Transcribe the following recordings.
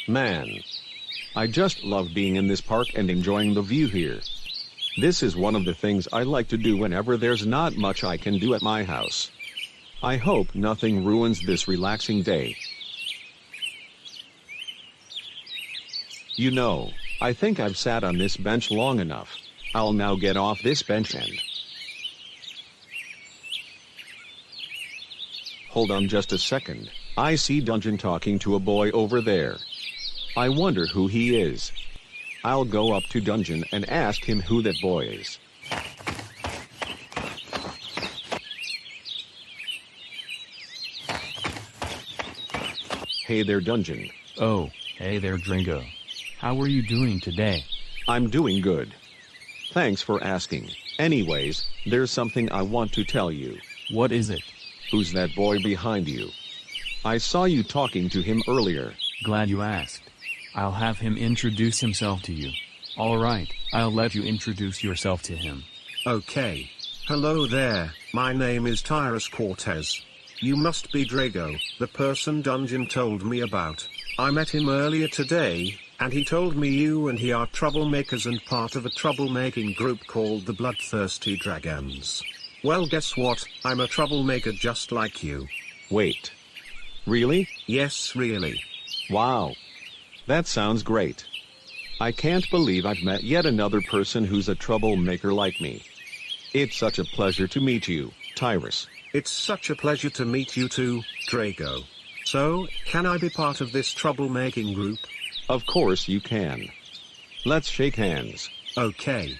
Man, I just love being in this park and enjoying the view here. This is one of the things I like to do whenever there's not much I can do at my house. I hope nothing ruins this relaxing day. You know, I think I've sat on this bench long enough. I'll now get off this bench and... Hold on just a second. I see Dungeon talking to a boy over there. I wonder who he is. I'll go up to Dungeon and ask him who that boy is. Hey there, Dungeon. Oh, hey there, Draigo. How are you doing today? I'm doing good. Thanks for asking. Anyways, there's something I want to tell you. What is it? Who's that boy behind you? I saw you talking to him earlier. Glad you asked. I'll have him introduce himself to you. Alright, I'll let you introduce yourself to him. Okay. Hello there, my name is Tyrus Cortez. You must be Draigo, the person Dungeon told me about. I met him earlier today, and he told me you and he are troublemakers and part of a troublemaking group called the Bloodthirsty Dragons. Well, guess what? I'm a troublemaker just like you. Wait. Really? Yes, really. Wow. That sounds great. I can't believe I've met yet another person who's a troublemaker like me. It's such a pleasure to meet you, Tyrus. It's such a pleasure to meet you too, Draigo. So, can I be part of this troublemaking group? Of course you can. Let's shake hands. Okay.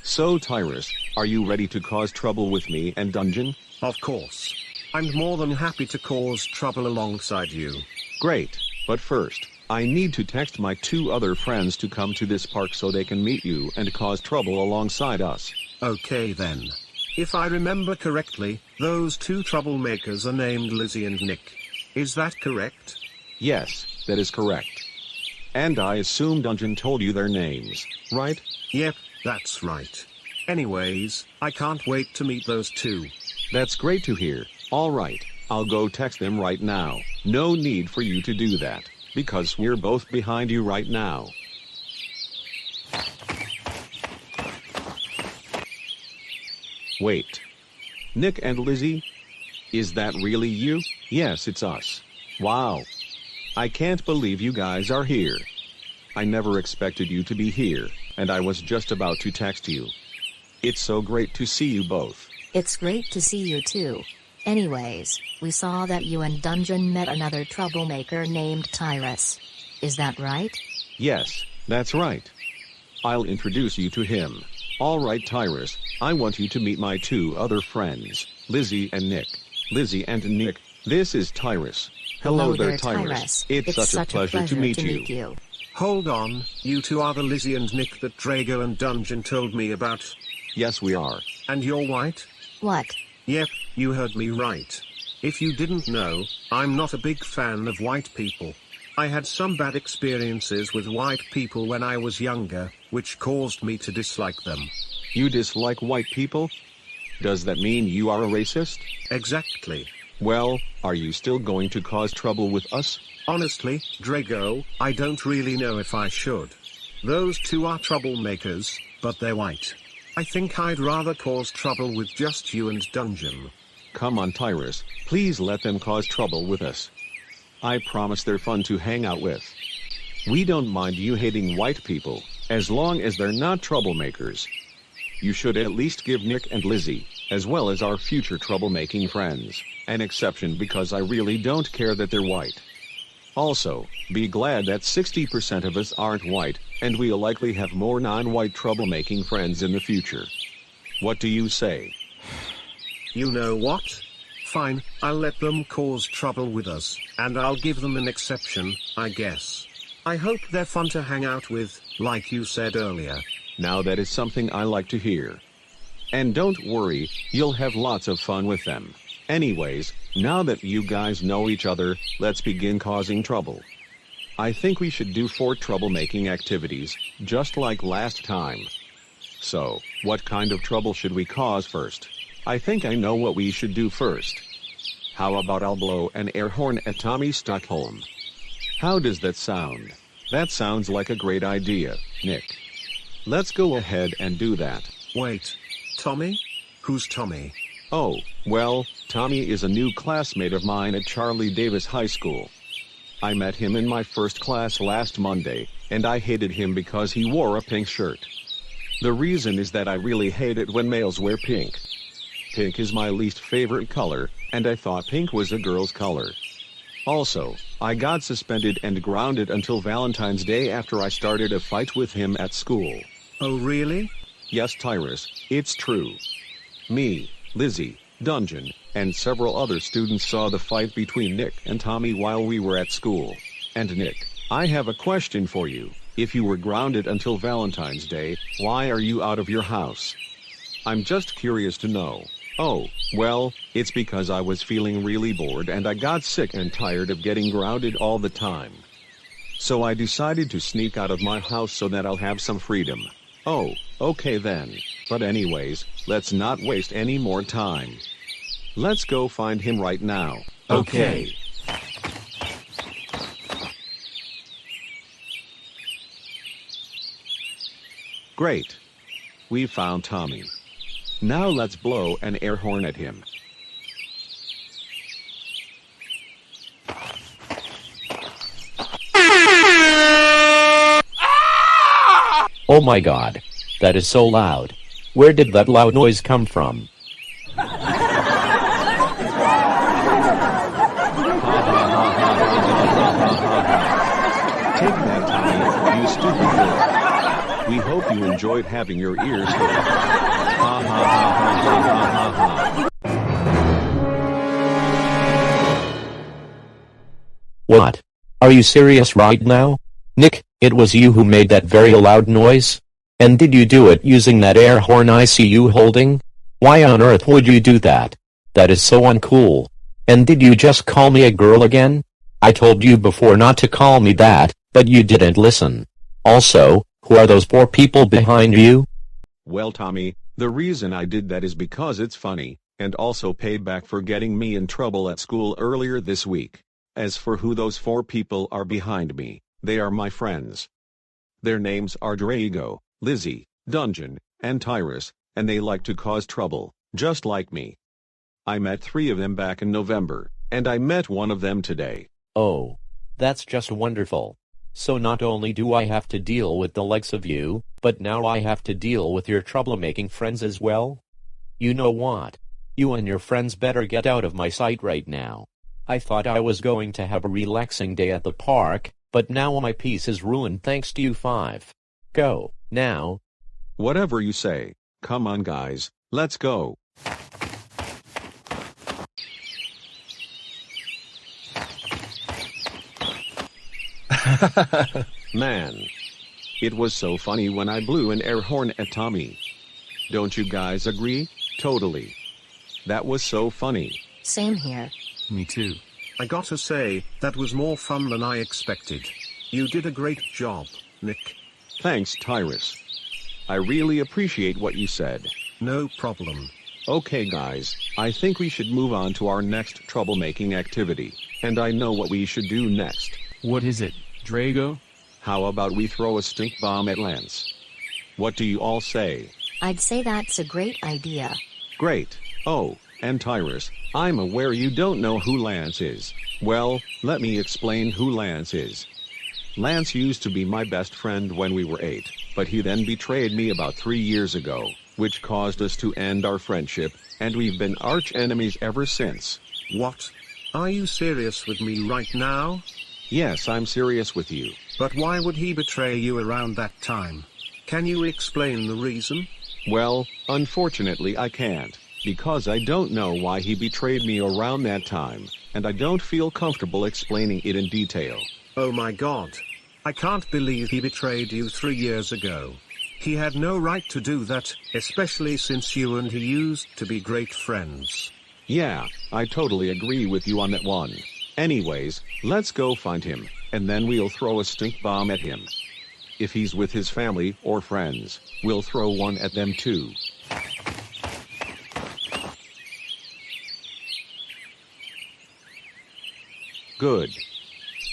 So Tyrus, are you ready to cause trouble with me and Dungeon? Of course. I'm more than happy to cause trouble alongside you. Great, but first, I need to text my 2 other friends to come to this park so they can meet you and cause trouble alongside us. Okay then. If I remember correctly, those 2 troublemakers are named Lizzy and Nick. Is that correct? Yes, that is correct. And I assume Dungeon told you their names, right? Yep, that's right. Anyways, I can't wait to meet those 2. That's great to hear. Alright, I'll go text them right now. No need for you to do that, because we're both behind you right now. Wait. Nick and Lizzy? Is that really you? Yes, it's us. Wow. I can't believe you guys are here. I never expected you to be here, and I was just about to text you. It's so great to see you both. It's great to see you too. Anyways, we saw that you and Dungeon met another troublemaker named Tyrus. Is that right? Yes, that's right. I'll introduce you to him. Alright Tyrus, I want you to meet my 2 other friends, Lizzy and Nick. Lizzy and Nick, this is Tyrus. Hello there, Tyrus. It's such a pleasure to meet you. Hold on, you 2 are the Lizzy and Nick that Draigo and Dungeon told me about? Yes, we are. And you're white? What? Yep, you heard me right. If you didn't know, I'm not a big fan of white people. I had some bad experiences with white people when I was younger, which caused me to dislike them. You dislike white people? Does that mean you are a racist? Exactly. Well, are you still going to cause trouble with us? Honestly, Draigo, I don't really know if I should. Those 2 are troublemakers, but they're white. I think I'd rather cause trouble with just you and Dungeon. Come on Tyrus, please let them cause trouble with us. I promise they're fun to hang out with. We don't mind you hating white people, as long as they're not troublemakers. You should at least give Nick and Lizzy, as well as our future troublemaking friends, an exception because I really don't care that they're white. Also, be glad that 60% of us aren't white, and we'll likely have more non-white troublemaking friends in the future. What do you say? You know what? Fine, I'll let them cause trouble with us, and I'll give them an exception, I guess. I hope they're fun to hang out with, like you said earlier. Now that is something I like to hear. And don't worry, you'll have lots of fun with them. Anyways, now that you guys know each other, let's begin causing trouble. I think we should do 4 troublemaking activities, just like last time. So, what kind of trouble should we cause first? I think I know what we should do first. How about I'll blow an air horn at Tommy Stockholm? How does that sound? That sounds like a great idea, Nick. Let's go ahead and do that. Wait. Tommy? Who's Tommy? Oh, well, Tommy is a new classmate of mine at Charlie Davis High School. I met him in my first class last Monday, and I hated him because he wore a pink shirt. The reason is that I really hate it when males wear pink. Pink is my least favorite color, and I thought pink was a girl's color. Also, I got suspended and grounded until Valentine's Day after I started a fight with him at school. Oh really? Yes, Tyrus, it's true. Me, Lizzy, Dungeon, and several other students saw the fight between Nick and Tommy while we were at school. And Nick, I have a question for you. If you were grounded until Valentine's Day, why are you out of your house? I'm just curious to know. Oh, well, it's because I was feeling really bored and I got sick and tired of getting grounded all the time. So I decided to sneak out of my house so that I'll have some freedom. Oh, okay then. But anyways, let's not waste any more time. Let's go find him right now. Okay. Great. We found Tommy. Now let's blow an air horn at him. Oh my god. That is so loud. Where did that loud noise come from? Take that, Tommy, you stupid boy. We hope you enjoyed having your ears hurt. Ha ha ha ha ha ha ha. What? Are you serious right now? Nick, it was you who made that very loud noise? And did you do it using that air horn I see you holding? Why on earth would you do that? That is so uncool. And did you just call me a girl again? I told you before not to call me that, but you didn't listen. Also, who are those poor people behind you? Well, Tommy, the reason I did that is because it's funny, and also payback for getting me in trouble at school earlier this week. As for who those 4 people are behind me, they are my friends. Their names are Draigo, Lizzy, Dungeon, and Tyrus, and they like to cause trouble, just like me. I met 3 of them back in November, and I met one of them today. Oh, that's just wonderful. So not only do I have to deal with the likes of you, but now I have to deal with your troublemaking friends as well? You know what? You and your friends better get out of my sight right now. I thought I was going to have a relaxing day at the park, but now my peace is ruined thanks to you 5. Go, now. Whatever you say. Come on guys, let's go. Man. It was so funny when I blew an air horn at Tommy. Don't you guys agree? Totally. That was so funny. Same here. Me too. I gotta say, that was more fun than I expected. You did a great job, Nick. Thanks, Tyrus. I really appreciate what you said. No problem. Okay guys, I think we should move on to our next troublemaking activity, and I know what we should do next. What is it, Draigo? How about we throw a stink bomb at Lance? What do you all say? I'd say that's a great idea. Great. Oh, and Tyrus, I'm aware you don't know who Lance is. Well, let me explain who Lance is. Lance used to be my best friend when we were 8, but he then betrayed me about 3 years ago, which caused us to end our friendship, and we've been arch enemies ever since. What? Are you serious with me right now? Yes, I'm serious with you. But why would he betray you around that time? Can you explain the reason? Well, unfortunately I can't, because I don't know why he betrayed me around that time, and I don't feel comfortable explaining it in detail. Oh my god. I can't believe he betrayed you 3 years ago. He had no right to do that, especially since you and he used to be great friends. Yeah, I totally agree with you on that one. Anyways, let's go find him, and then we'll throw a stink bomb at him. If he's with his family or friends, we'll throw one at them too. Good.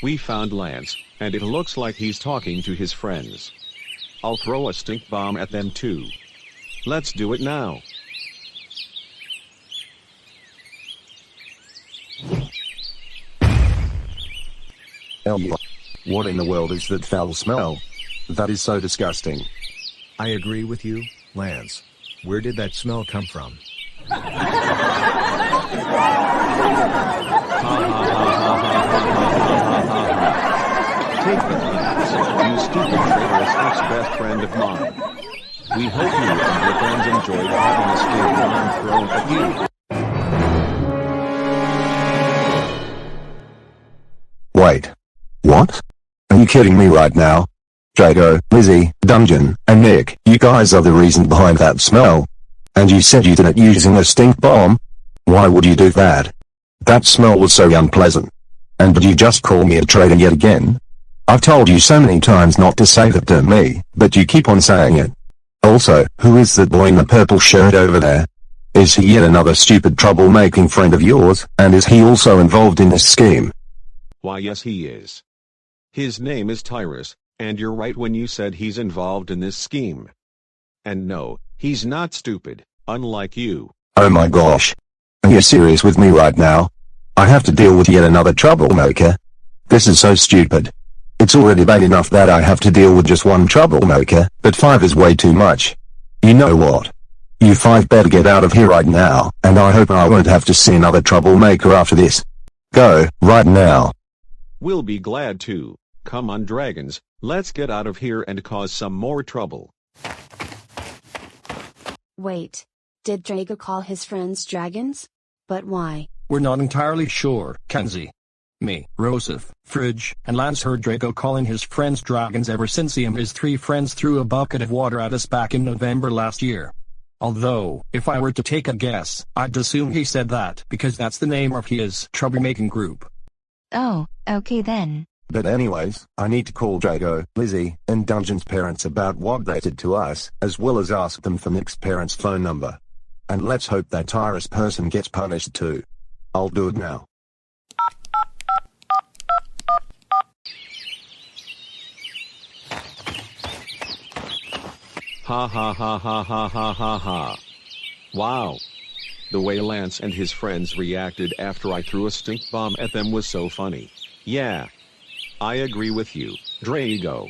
We found Lance, and it looks like he's talking to his friends. I'll throw a stink bomb at them too. Let's do it now. What in the world is that foul smell? That is so disgusting. I agree with you, Lance. Where did that smell come from? Take the Lance, you stupid traitorous ex-best friend of mine. We hope you and your friends enjoyed having a stink bomb thrown at you. Wait. What? Are you kidding me right now? Draigo, Lizzy, Dungeon, and Nick, you guys are the reason behind that smell. And you said you did it using a stink bomb? Why would you do that? That smell was so unpleasant. And did you just call me a traitor yet again? I've told you so many times not to say that to me, but you keep on saying it. Also, who is that boy in the purple shirt over there? Is he yet another stupid troublemaking friend of yours, and is he also involved in this scheme? Why yes he is. His name is Tyrus, and you're right when you said he's involved in this scheme. And no, he's not stupid, unlike you. Oh my gosh. Are you serious with me right now? I have to deal with yet another troublemaker? This is so stupid. It's already bad enough that I have to deal with just one troublemaker, but 5 is way too much. You know what? You 5 better get out of here right now, and I hope I won't have to see another troublemaker after this. Go, right now. We'll be glad to. Come on dragons, let's get out of here and cause some more trouble. Wait. Did Draigo call his friends dragons? But why? We're not entirely sure, Kenzie. Me, Rosef, Fridge, and Lance heard Draigo calling his friends dragons ever since he and his 3 friends threw a bucket of water at us back in November last year. Although, if I were to take a guess, I'd assume he said that because that's the name of his troublemaking group. Oh, okay then. But anyways, I need to call Draigo, Lizzy, and Dungeon's parents about what they did to us, as well as ask them for Nick's parents' phone number. And let's hope that Tyrus person gets punished too. I'll do it now. Ha ha ha ha ha ha ha ha. Wow. The way Lance and his friends reacted after I threw a stink bomb at them was so funny. Yeah. I agree with you, Draigo.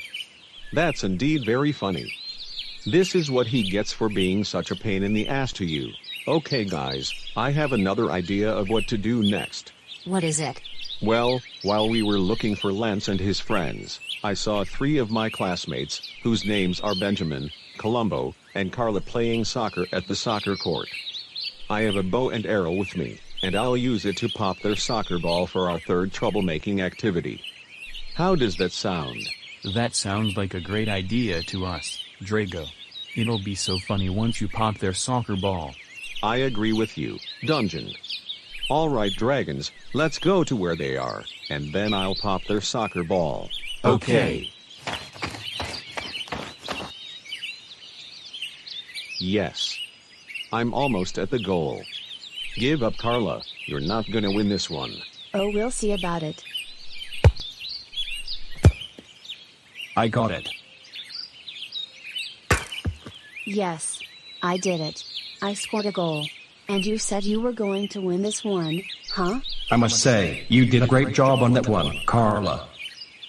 That's indeed very funny. This is what he gets for being such a pain in the ass to you. Okay guys, I have another idea of what to do next. What is it? Well, while we were looking for Lance and his friends, I saw 3 of my classmates, whose names are Benjamin, Columbo, and Carla playing soccer at the soccer court. I have a bow and arrow with me, and I'll use it to pop their soccer ball for our 3rd troublemaking activity. How does that sound? That sounds like a great idea to us, Draigo. It'll be so funny once you pop their soccer ball. I agree with you, Dungeon. Alright dragons, let's go to where they are, and then I'll pop their soccer ball. Okay. Yes. I'm almost at the goal. Give up Carla, you're not gonna win this one. Oh, we'll see about it. I got it. Yes. I did it. I scored a goal. And you said you were going to win this one, huh? I must say, you did a great job on that one, Carla.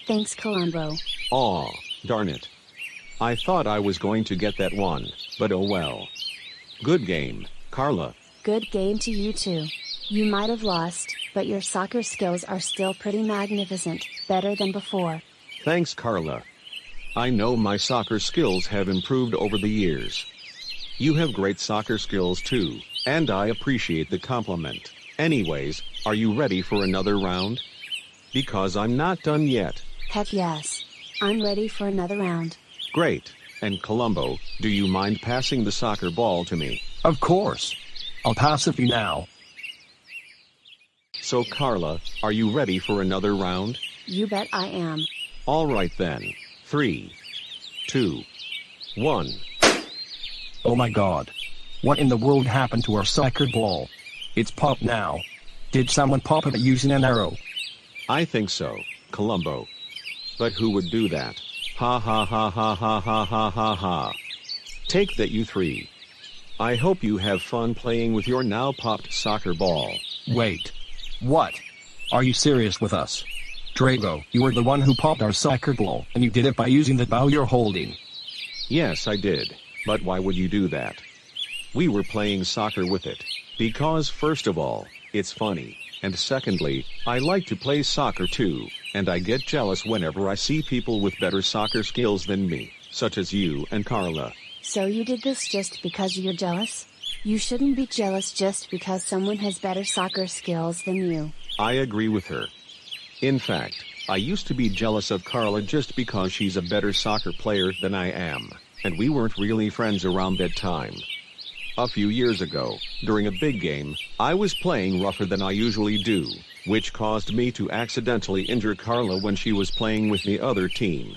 Thanks, Columbo. Aw, darn it. I thought I was going to get that one, but oh well. Good game, Carla. Good game to you too. You might have lost, but your soccer skills are still pretty magnificent, better than before. Thanks, Carla. I know my soccer skills have improved over the years. You have great soccer skills too, and I appreciate the compliment. Anyways, are you ready for another round? Because I'm not done yet. Heck yes. I'm ready for another round. Great. And Columbo, do you mind passing the soccer ball to me? Of course. I'll pass it to you now. So Carla, are you ready for another round? You bet I am. Alright then. 3, 2, 1. Oh my god. What in the world happened to our soccer ball? It's popped now. Did someone pop it using an arrow? I think so, Columbo. But who would do that? Ha ha ha ha ha ha ha ha ha. Take that, you three. I hope you have fun playing with your now popped soccer ball. Wait. What? Are you serious with us? Draigo, you were the one who popped our soccer ball, and you did it by using the bow you're holding. Yes, I did. But why would you do that? We were playing soccer with it. Because first of all, it's funny, and secondly, I like to play soccer too, and I get jealous whenever I see people with better soccer skills than me, such as you and Carla. So you did this just because you're jealous? You shouldn't be jealous just because someone has better soccer skills than you. I agree with her. In fact, I used to be jealous of Carla just because she's a better soccer player than I am, and we weren't really friends around that time. A few years ago, during a big game, I was playing rougher than I usually do, which caused me to accidentally injure Carla when she was playing with the other team.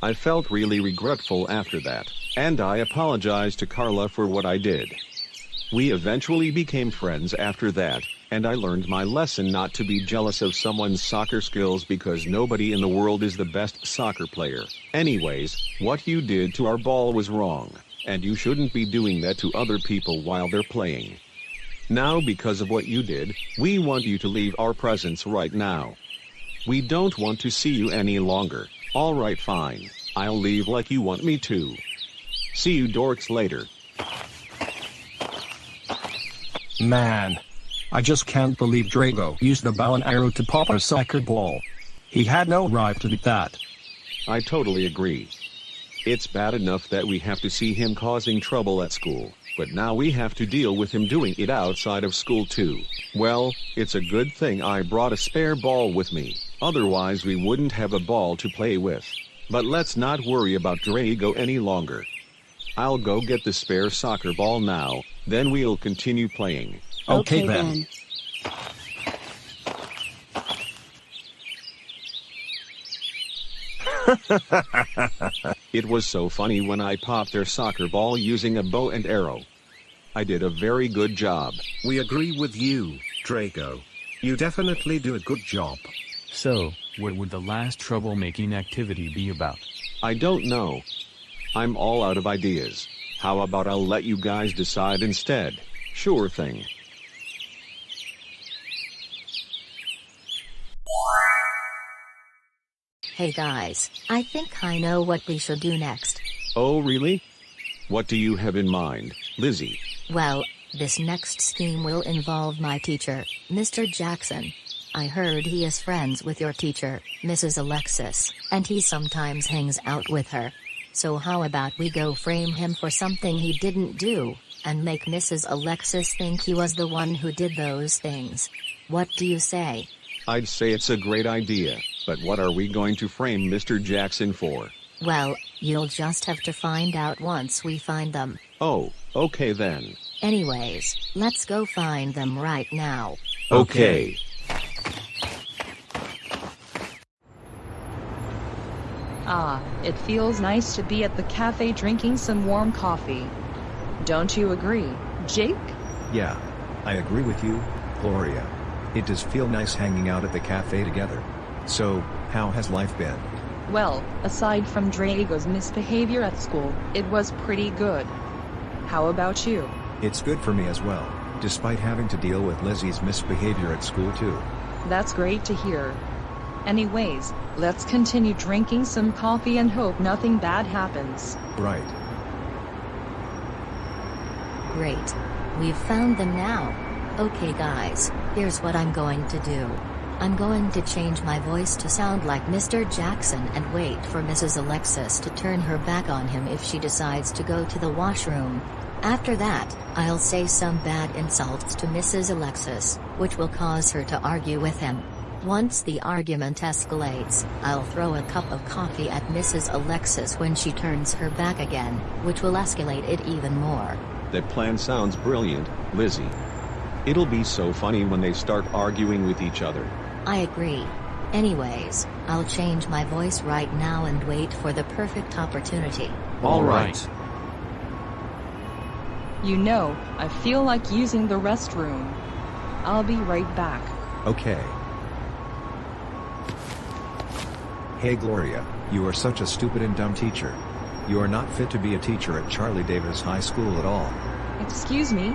I felt really regretful after that, and I apologized to Carla for what I did. We eventually became friends after that, and I learned my lesson not to be jealous of someone's soccer skills because nobody in the world is the best soccer player. Anyways, what you did to our ball was wrong, and you shouldn't be doing that to other people while they're playing. Now, because of what you did, we want you to leave our presence right now. We don't want to see you any longer. Alright, fine. I'll leave like you want me to. See you dorks later. Man. I just can't believe Draigo used the bow and arrow to pop our soccer ball. He had no right to do that. I totally agree. It's bad enough that we have to see him causing trouble at school, but now we have to deal with him doing it outside of school too. Well, it's a good thing I brought a spare ball with me, otherwise we wouldn't have a ball to play with. But let's not worry about Draigo any longer. I'll go get the spare soccer ball now, then we'll continue playing. Okay then. It was so funny when I popped their soccer ball using a bow and arrow. I did a very good job. We agree with you, Draigo. You definitely do a good job. So, what would the last troublemaking activity be about? I don't know. I'm all out of ideas. How about I'll let you guys decide instead? Sure thing. Hey guys, I think I know what we should do next. Oh really? What do you have in mind, Lizzy? Well, this next scheme will involve my teacher, Mr. Jackson. I heard he is friends with your teacher, Mrs. Alexis, and he sometimes hangs out with her. So how about we go frame him for something he didn't do, and make Mrs. Alexis think he was the one who did those things? What do you say? I'd say it's a great idea, but what are we going to frame Mr. Jackson for? Well, you'll just have to find out once we find them. Oh, okay then. Anyways, let's go find them right now. Okay. Ah, it feels nice to be at the cafe drinking some warm coffee. Don't you agree, Jake? Yeah. I agree with you, Gloria. It does feel nice hanging out at the cafe together. So, how has life been? Well, aside from Draigo's misbehavior at school, it was pretty good. How about you? It's good for me as well, despite having to deal with Lizzy's misbehavior at school too. That's great to hear. Anyways, let's continue drinking some coffee and hope nothing bad happens. Right. Great. We've found them now. Okay guys, here's what I'm going to do. I'm going to change my voice to sound like Mr. Jackson and wait for Mrs. Alexis to turn her back on him if she decides to go to the washroom. After that, I'll say some bad insults to Mrs. Alexis, which will cause her to argue with him. Once the argument escalates, I'll throw a cup of coffee at Mrs. Alexis when she turns her back again, which will escalate it even more. That plan sounds brilliant, Lizzy. It'll be so funny when they start arguing with each other. I agree. Anyways, I'll change my voice right now and wait for the perfect opportunity. All right. You know, I feel like using the restroom. I'll be right back. Okay. Hey Gloria, you are such a stupid and dumb teacher. You are not fit to be a teacher at Charlie Davis High School at all. Excuse me?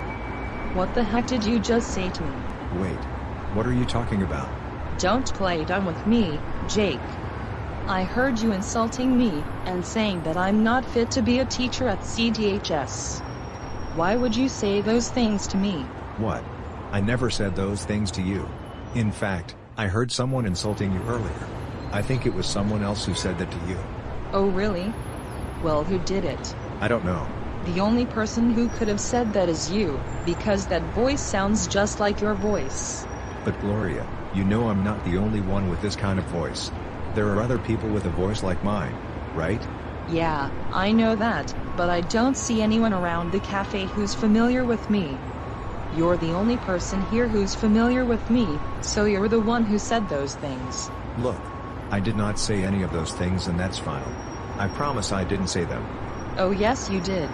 What the heck did you just say to me? Wait. What are you talking about? Don't play dumb with me, Jake. I heard you insulting me, and saying that I'm not fit to be a teacher at CDHS. Why would you say those things to me? What? I never said those things to you. In fact, I heard someone insulting you earlier. I think it was someone else who said that to you. Oh really? Well, who did it? I don't know. The only person who could have said that is you, because that voice sounds just like your voice. But Gloria, you know I'm not the only one with this kind of voice. There are other people with a voice like mine, right? Yeah, I know that, but I don't see anyone around the cafe who's familiar with me. You're the only person here who's familiar with me, so you're the one who said those things. Look, I did not say any of those things and that's fine. I promise I didn't say them. Oh yes you did.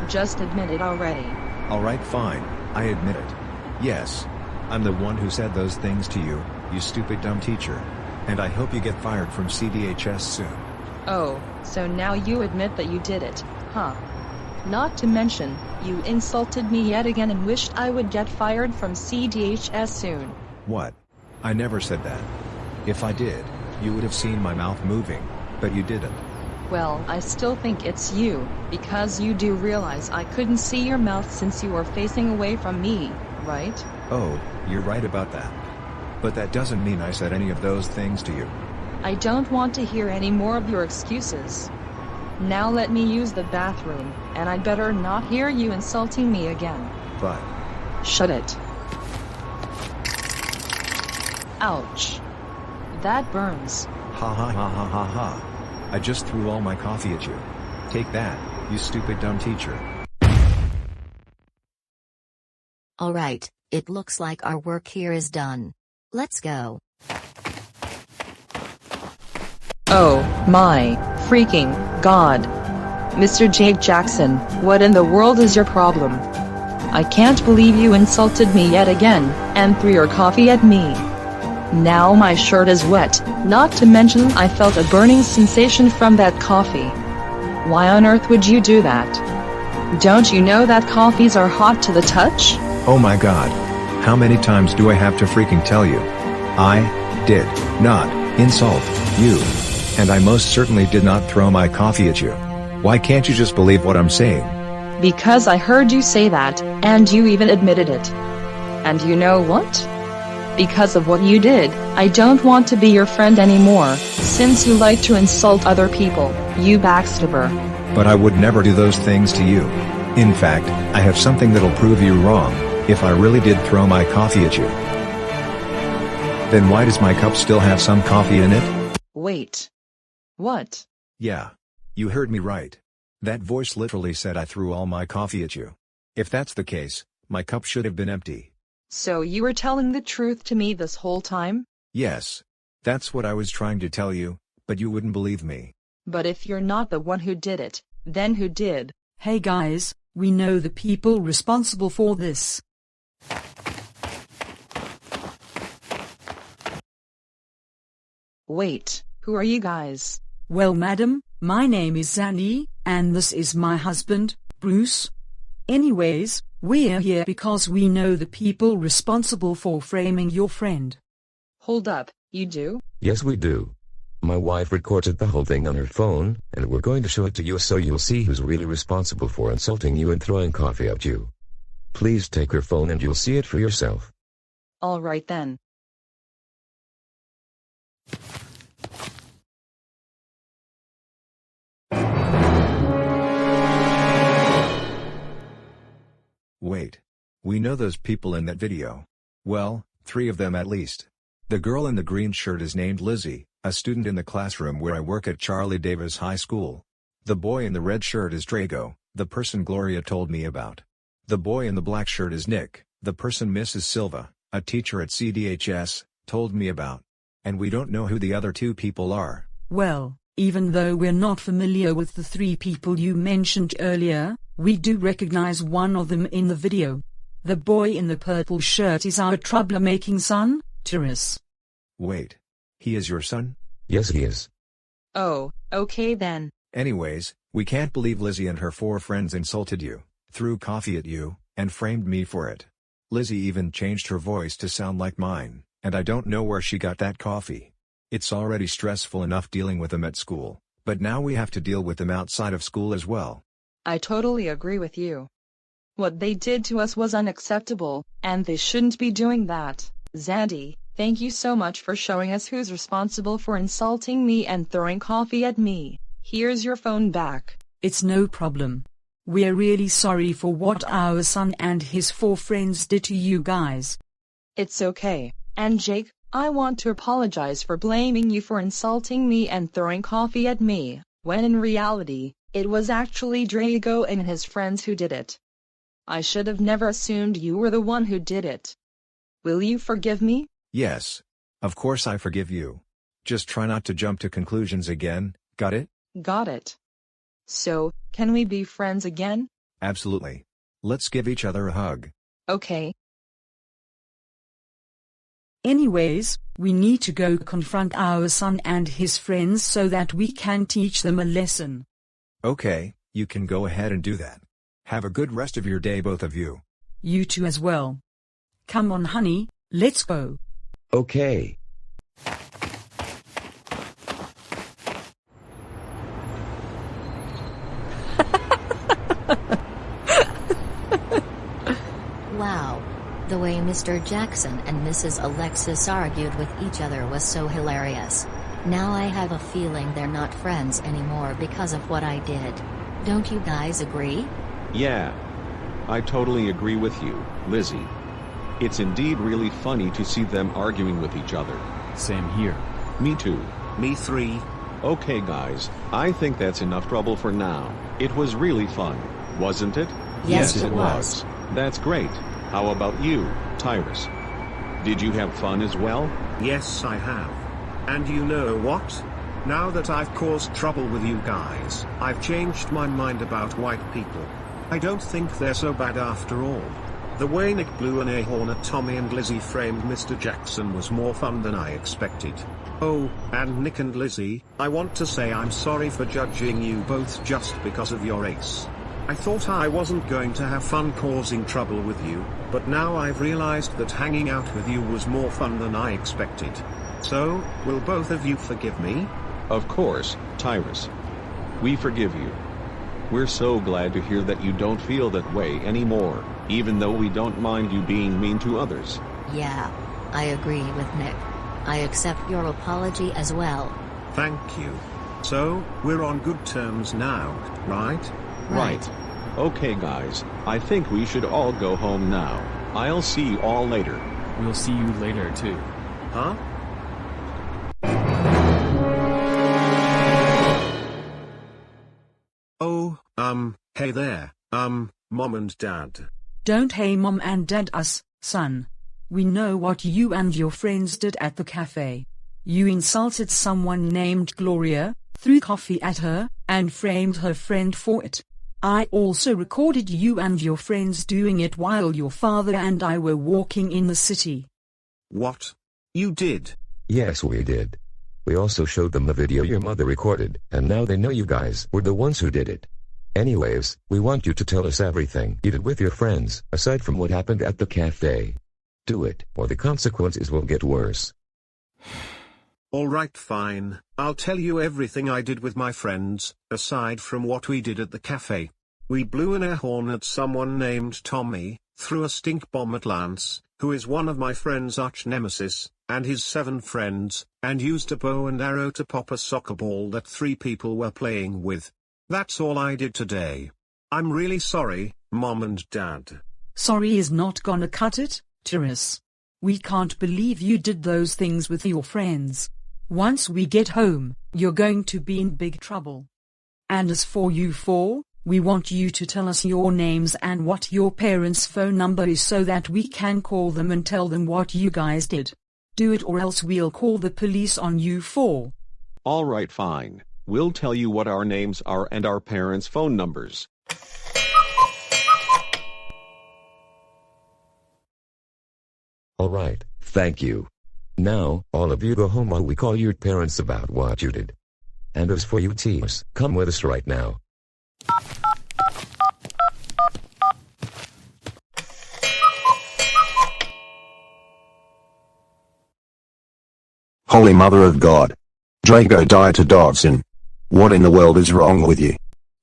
Just admit it already. Alright fine, I admit it. Yes. I'm the one who said those things to you, you stupid dumb teacher. And I hope you get fired from CDHS soon. Oh, so now you admit that you did it, huh? Not to mention, you insulted me yet again and wished I would get fired from CDHS soon. What? I never said that. If I did, you would have seen my mouth moving, but you didn't. Well, I still think it's you, because you do realize I couldn't see your mouth since you were facing away from me, right? Oh, you're right about that. But that doesn't mean I said any of those things to you. I don't want to hear any more of your excuses. Now let me use the bathroom, and I'd better not hear you insulting me again. But... Shut it. Ouch. That burns. Ha ha ha ha ha ha. I just threw all my coffee at you. Take that, you stupid dumb teacher. Alright, it looks like our work here is done. Let's go. Oh, my freaking God. Mr. Jake Jackson, what in the world is your problem? I can't believe you insulted me yet again, and threw your coffee at me. Now my shirt is wet, not to mention I felt a burning sensation from that coffee. Why on earth would you do that? Don't you know that coffees are hot to the touch? Oh my God. How many times do I have to freaking tell you? I did not insult you. And I most certainly did not throw my coffee at you. Why can't you just believe what I'm saying? Because I heard you say that, and you even admitted it. And you know what? Because of what you did, I don't want to be your friend anymore, since you like to insult other people, you backstabber. But I would never do those things to you. In fact, I have something that'll prove you wrong, if I really did throw my coffee at you. Then why does my cup still have some coffee in it? Wait. What? Yeah. You heard me right. That voice literally said I threw all my coffee at you. If that's the case, my cup should have been empty. So you were telling the truth to me this whole time? Yes. That's what I was trying to tell you, but you wouldn't believe me. But if you're not the one who did it, then who did? Hey guys, we know the people responsible for this. Wait, who are you guys? Well madam, my name is Zanny, and this is my husband, Bruce. Anyways, we're here because we know the people responsible for framing your friend. Hold up, you do? Yes we do. My wife recorded the whole thing on her phone, and we're going to show it to you so you'll see who's really responsible for insulting you and throwing coffee at you. Please take her phone and you'll see it for yourself. All right then. Wait. We know those people in that video. Well, 3 of them at least. The girl in the green shirt is named Lizzy, a student in the classroom where I work at Charlie Davis High School. The boy in the red shirt is Draigo, the person Gloria told me about. The boy in the black shirt is Nick, the person Mrs. Silva, a teacher at CDHS, told me about. And we don't know who the other 2 people are. Well, even though we're not familiar with the 3 people you mentioned earlier, we do recognize one of them in the video. The boy in the purple shirt is our troublemaking son, Tyrus. Wait. He is your son? Yes, he is. Oh, okay then. Anyways, we can't believe Lizzy and her 4 friends insulted you, threw coffee at you, and framed me for it. Lizzy even changed her voice to sound like mine, and I don't know where she got that coffee. It's already stressful enough dealing with them at school, but now we have to deal with them outside of school as well. I totally agree with you. What they did to us was unacceptable, and they shouldn't be doing that. Zandy, thank you so much for showing us who's responsible for insulting me and throwing coffee at me. Here's your phone back. It's no problem. We're really sorry for what our son and his 4 friends did to you guys. It's okay. And Jake, I want to apologize for blaming you for insulting me and throwing coffee at me, when in reality, it was actually Draigo and his friends who did it. I should have never assumed you were the one who did it. Will you forgive me? Yes. Of course I forgive you. Just try not to jump to conclusions again, got it? Got it. So, can we be friends again? Absolutely. Let's give each other a hug. Okay. Anyways, we need to go confront our son and his friends so that we can teach them a lesson. Okay, you can go ahead and do that. Have a good rest of your day, both of you. You too as well. Come on, honey, let's go. Okay. Wow. The way Mr. Jackson and Mrs. Alexis argued with each other was so hilarious. Now I have a feeling they're not friends anymore because of what I did. Don't you guys agree? Yeah. I totally agree with you, Lizzy. It's indeed really funny to see them arguing with each other. Same here. Me too. Me 3. Okay guys, I think that's enough trouble for now. It was really fun, wasn't it? Yes, it was. That's great. How about you, Tyrus? Did you have fun as well? Yes, I have. And you know what? Now that I've caused trouble with you guys, I've changed my mind about white people. I don't think they're so bad after all. The way Nick blew an air horn at Tommy and Lizzy framed Mr. Jackson was more fun than I expected. Oh, and Nick and Lizzy, I want to say I'm sorry for judging you both just because of your race. I thought I wasn't going to have fun causing trouble with you, but now I've realized that hanging out with you was more fun than I expected. So, will both of you forgive me? Of course, Tyrus. We forgive you. We're so glad to hear that you don't feel that way anymore, even though we don't mind you being mean to others. Yeah, I agree with Nick. I accept your apology as well. Thank you. So, we're on good terms now, right? Right. Okay guys, I think we should all go home now. I'll see you all later. We'll see you later too. Huh? Oh, hey there, Mom and Dad. Don't hey Mom and Dad us, son. We know what you and your friends did at the cafe. You insulted someone named Gloria, threw coffee at her, and framed her friend for it. I also recorded you and your friends doing it while your father and I were walking in the city. What? You did? Yes, we did. We also showed them the video your mother recorded, and now they know you guys were the ones who did it. Anyways, we want you to tell us everything you did with your friends, aside from what happened at the cafe. Do it, or the consequences will get worse. Alright, fine. I'll tell you everything I did with my friends, aside from what we did at the cafe. We blew an air horn at someone named Tommy, threw a stink bomb at Lance, who is one of my friend's arch nemesis, and his 7 friends, and used a bow and arrow to pop a soccer ball that 3 people were playing with. That's all I did today. I'm really sorry, Mom and Dad. Sorry is not gonna cut it, Tyrus. We can't believe you did those things with your friends. Once we get home, you're going to be in big trouble. And as for you 4, we want you to tell us your names and what your parents' phone number is so that we can call them and tell them what you guys did. Do it or else we'll call the police on you 4. Alright, fine. We'll tell you what our names are and our parents' phone numbers. Alright, thank you. Now, all of you go home while we call your parents about what you did. And as for you teens, come with us right now. Holy Mother of God. Draigo died to Dodson. What in the world is wrong with you?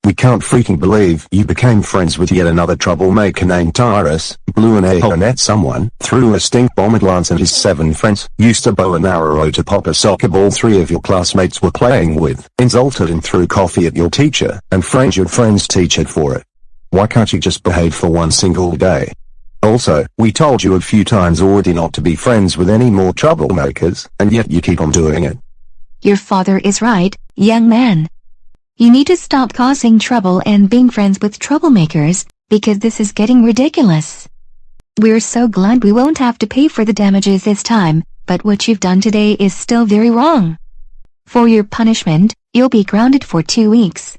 We can't freaking believe you became friends with yet another troublemaker named Tyrus, blew an a-hole at someone, threw a stink bomb at Lance and his 7 friends, used a bow and arrow to pop a soccer ball 3 of your classmates were playing with, insulted and threw coffee at your teacher, and framed your friend's teacher for it. Why can't you just behave for one single day? Also, we told you a few times already not to be friends with any more troublemakers, and yet you keep on doing it. Your father is right, young man. You need to stop causing trouble and being friends with troublemakers, because this is getting ridiculous. We're so glad we won't have to pay for the damages this time, but what you've done today is still very wrong. For your punishment, you'll be grounded for 2 weeks.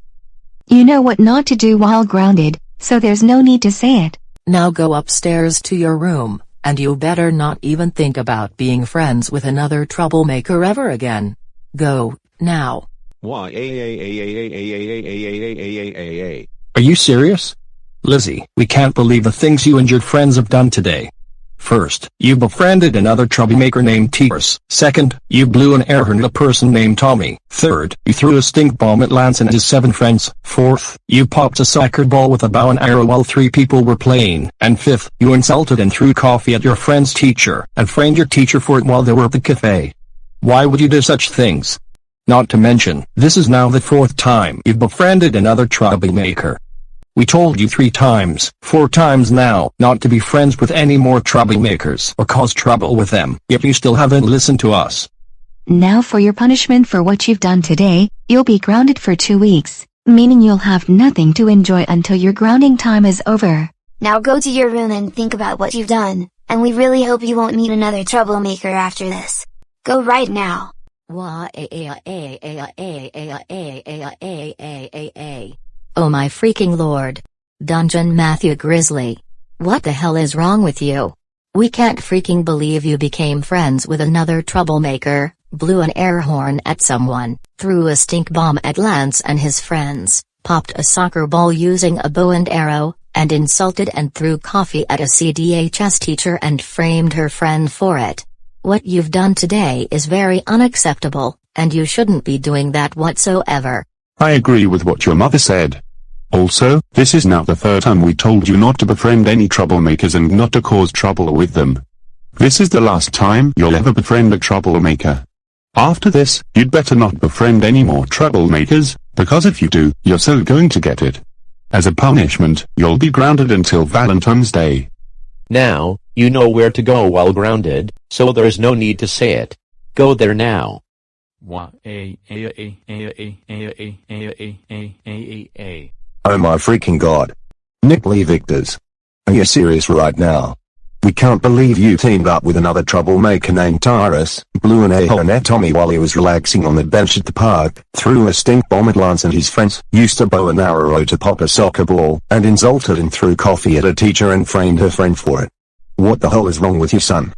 You know what not to do while grounded, so there's no need to say it. Now go upstairs to your room, and you better not even think about being friends with another troublemaker ever again. Go, now. Why? Are you serious? Lizzy, we can't believe the things you and your friends have done today. First, you befriended another troublemaker named Tyrus. Second, you blew an air horn at a person named Tommy. Third, you threw a stink bomb at Lance and his 7 friends. Fourth, you popped a soccer ball with a bow and arrow while 3 people were playing. And fifth, you insulted and threw coffee at your friend's teacher, and framed your teacher for it while they were at the cafe. Why would you do such things? Not to mention, this is now the 4th time you've befriended another troublemaker. We told you 3 times, 4 times now, not to be friends with any more troublemakers or cause trouble with them, yet you still haven't listened to us. Now for your punishment for what you've done today, you'll be grounded for 2 weeks, meaning you'll have nothing to enjoy until your grounding time is over. Now go to your room and think about what you've done, and we really hope you won't meet another troublemaker after this. Go right now. Oh my freaking lord. Dungeon Matthew Grizzly. What the hell is wrong with you? We can't freaking believe you became friends with another troublemaker, blew an air horn at someone, threw a stink bomb at Lance and his friends, popped a soccer ball using a bow and arrow, and insulted and threw coffee at a CDHS teacher and framed her friend for it. What you've done today is very unacceptable, and you shouldn't be doing that whatsoever. I agree with what your mother said. Also, this is now the 3rd time we told you not to befriend any troublemakers and not to cause trouble with them. This is the last time you'll ever befriend a troublemaker. After this, you'd better not befriend any more troublemakers, because if you do, you're so going to get it. As a punishment, you'll be grounded until Valentine's Day. Now, you know where to go while grounded, so there's no need to say it. Go there now. Oh my freaking god. Nick Lee Victors. Are you serious right now? We can't believe you teamed up with another troublemaker named Tyrus, blew an a-hole at Tommy while he was relaxing on the bench at the park, threw a stink bomb at Lance and his friends, used a bow and arrow to pop a soccer ball, and insulted and threw coffee at a teacher and framed her friend for it. What the hell is wrong with you, son?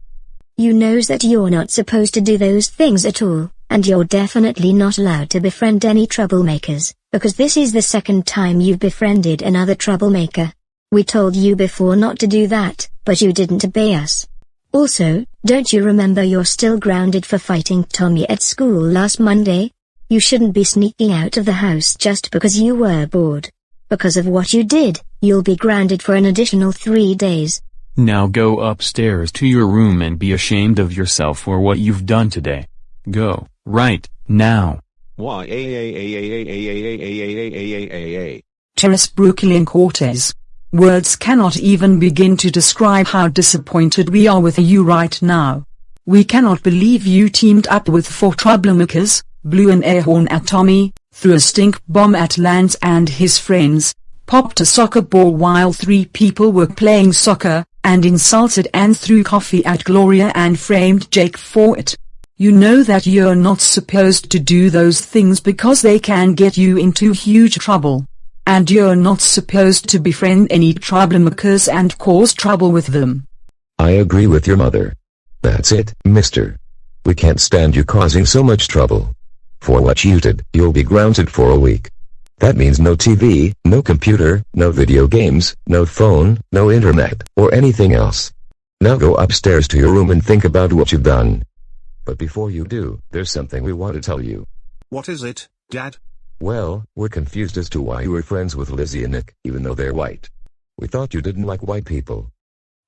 You knows that you're not supposed to do those things at all, and you're definitely not allowed to befriend any troublemakers, because this is the 2nd time you've befriended another troublemaker. We told you before not to do that, but you didn't obey us. Also, don't you remember you're still grounded for fighting Tommy at school last Monday? You shouldn't be sneaking out of the house just because you were bored. Because of what you did, you'll be grounded for an additional 3 days. Now go upstairs to your room and be ashamed of yourself for what you've done today. Go, right, now. Why? Tyrus Brooklyn Cortez. Words cannot even begin to describe how disappointed we are with you right now. We cannot believe you teamed up with 4 troublemakers, blew an air horn at Tommy, threw a stink bomb at Lance and his friends, popped a soccer ball while 3 people were playing soccer, and insulted and threw coffee at Gloria and framed Jake for it. You know that you're not supposed to do those things because they can get you into huge trouble. And you're not supposed to befriend any troublemakers and cause trouble with them. I agree with your mother. That's it, mister. We can't stand you causing so much trouble. For what you did, you'll be grounded for a week. That means no TV, no computer, no video games, no phone, no internet, or anything else. Now go upstairs to your room and think about what you've done. But before you do, there's something we want to tell you. What is it, Dad? Well, we're confused as to why you were friends with Lizzy and Nick, even though they're white. We thought you didn't like white people.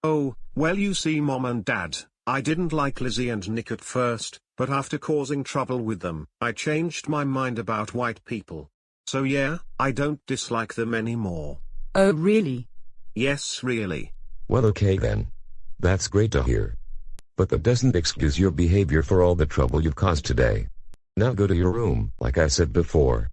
Oh, well you see Mom and Dad, I didn't like Lizzy and Nick at first, but after causing trouble with them, I changed my mind about white people. So yeah, I don't dislike them anymore. Oh really? Yes really. Well okay then. That's great to hear. But that doesn't excuse your behavior for all the trouble you've caused today. Now go to your room, like I said before.